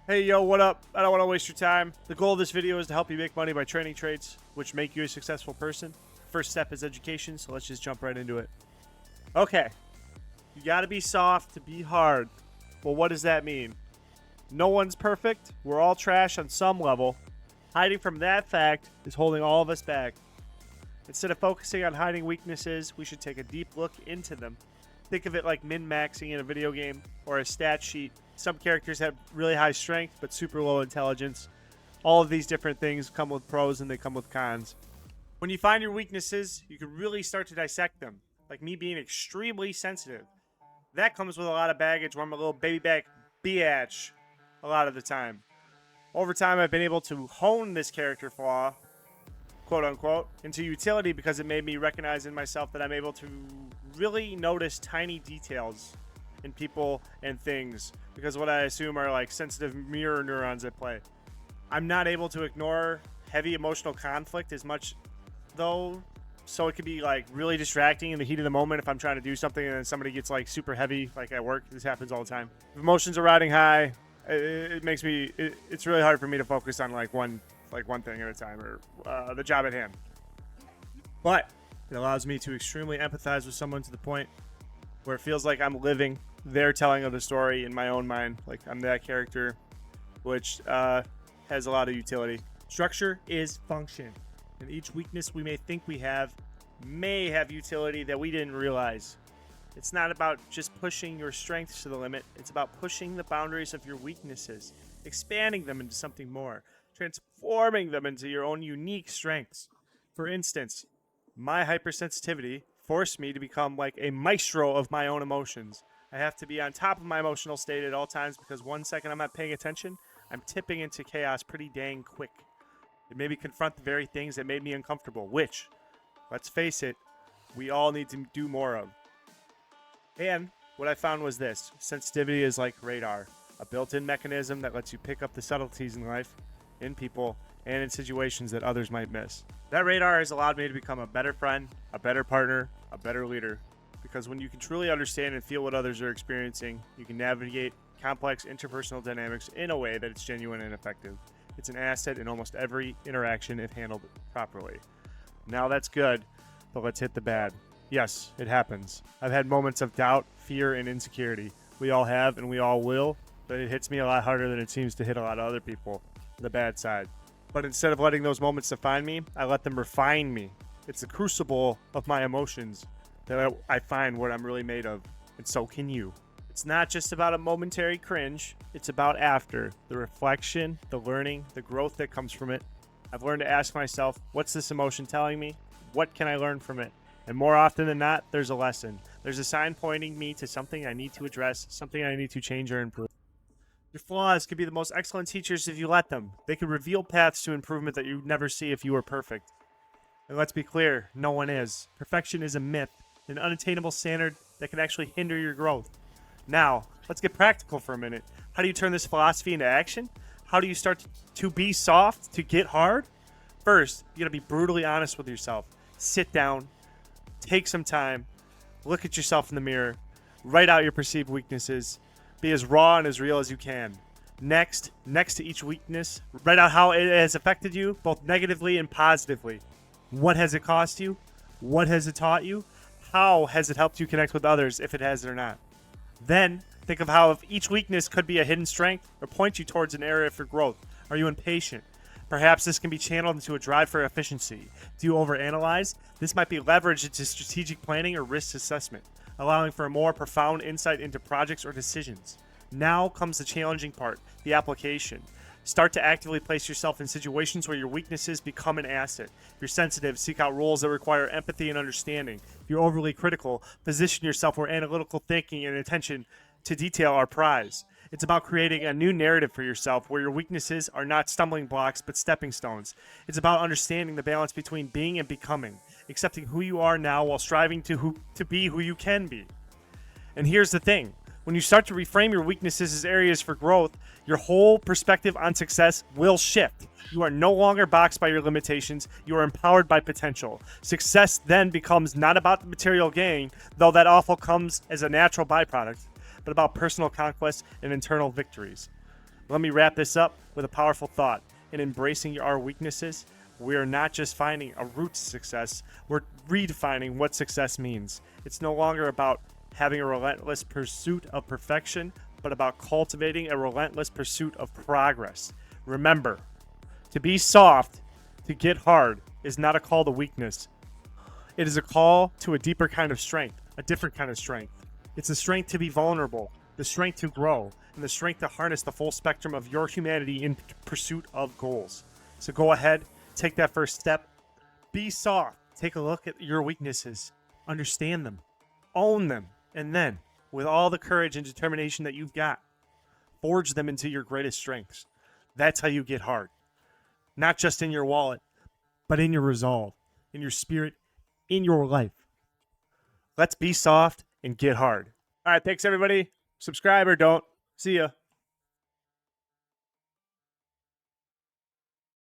Hey, yo, what up? I don't want to waste your time. The goal of this video is to help you make money by training traits, which make you a successful person. First step is education, so let's just jump right into it. Okay, you gotta be soft to be hard. Well, what does that mean? No one's perfect. We're all trash on some level. Hiding from that fact is holding all of us back. Instead of focusing on hiding weaknesses, we should take a deep look into them. Think of it like min-maxing in a video game or a stat sheet. Some characters have really high strength but super low intelligence. All of these different things come with pros and they come with cons. When you find your weaknesses, you can really start to dissect them. Like me being extremely sensitive. That comes with a lot of baggage where I'm a little baby back biatch a lot of the time. Over time, I've been able to hone this character flaw, quote unquote, into utility because it made me recognize in myself that I'm able to really notice tiny details in people and things because what I assume are like sensitive mirror neurons at play. I'm not able to ignore heavy emotional conflict as much though, so it could be like really distracting in the heat of the moment if I'm trying to do something and then somebody gets like super heavy, like at work. This happens all the time. If emotions are riding high, it makes me it's really hard for me to focus on like one thing at a time or the job at hand. But it allows me to extremely empathize with someone to the point where it feels like I'm living their telling of the story in my own mind. Like I'm that character, which has a lot of utility. Structure is function, and each weakness we may think we have may have utility that we didn't realize. It's not about just pushing your strengths to the limit. It's about pushing the boundaries of your weaknesses, expanding them into something more, transforming them into your own unique strengths. For instance, my hypersensitivity forced me to become like a maestro of my own emotions. I have to be on top of my emotional state at all times because 1 second I'm not paying attention, I'm tipping into chaos pretty dang quick. It made me confront the very things that made me uncomfortable, which, let's face it, we all need to do more of. And what I found was this: sensitivity is like radar, a built-in mechanism that lets you pick up the subtleties in life, in people, and in situations that others might miss. That radar has allowed me to become a better friend, a better partner, a better leader. Because when you can truly understand and feel what others are experiencing, you can navigate complex interpersonal dynamics in a way that it's genuine and effective. It's an asset in almost every interaction if handled properly. Now that's good, but let's hit the bad. Yes, it happens. I've had moments of doubt, fear, and insecurity. We all have, and we all will, but it hits me a lot harder than it seems to hit a lot of other people. The bad side. But instead of letting those moments define me, I let them refine me. It's the crucible of my emotions that I find what I'm really made of, and so can you. It's not just about a momentary cringe, it's about after, the reflection, the learning, the growth that comes from it. I've learned to ask myself, what's this emotion telling me? What can I learn from it? And more often than not, there's a lesson. There's a sign pointing me to something I need to address, something I need to change or improve. Your flaws can be the most excellent teachers if you let them. They can reveal paths to improvement that you'd never see if you were perfect. And let's be clear, no one is. Perfection is a myth, an unattainable standard that can actually hinder your growth. Now, let's get practical for a minute. How do you turn this philosophy into action? How do you start to be soft, to get hard? First, you gotta be brutally honest with yourself. Sit down, take some time, look at yourself in the mirror, write out your perceived weaknesses, be as raw and as real as you can. Next to each weakness, write out how it has affected you, both negatively and positively. What has it cost you? What has it taught you? How has it helped you connect with others, if it has or not? Then, think of how if each weakness could be a hidden strength or point you towards an area for growth. Are you impatient? Perhaps this can be channeled into a drive for efficiency. Do you overanalyze? This might be leveraged into strategic planning or risk assessment, allowing for a more profound insight into projects or decisions. Now comes the challenging part, the application. Start to actively place yourself in situations where your weaknesses become an asset. If you're sensitive, seek out roles that require empathy and understanding. If you're overly critical, position yourself where analytical thinking and attention to detail are prized. It's about creating a new narrative for yourself where your weaknesses are not stumbling blocks but stepping stones. It's about understanding the balance between being and becoming, accepting who you are now while striving to be who you can be. And here's the thing. When you start to reframe your weaknesses as areas for growth, your whole perspective on success will shift. You are no longer boxed by your limitations. You are empowered by potential. Success then becomes not about the material gain, though that awful comes as a natural byproduct, but about personal conquest and internal victories. Let me wrap this up with a powerful thought. In embracing our weaknesses, we are not just finding a route to success, we're redefining what success means. It's no longer about having a relentless pursuit of perfection, but about cultivating a relentless pursuit of progress. Remember, to be soft, to get hard, is not a call to weakness. It is a call to a deeper kind of strength, a different kind of strength. It's the strength to be vulnerable, the strength to grow, and the strength to harness the full spectrum of your humanity in pursuit of goals. So go ahead, take that first step. Be soft. Take a look at your weaknesses. Understand them. Own them. And then, with all the courage and determination that you've got, forge them into your greatest strengths. That's how you get hard. Not just in your wallet, but in your resolve, in your spirit, in your life. Let's be soft and get hard. All right, thanks everybody. Subscribe or don't. See ya.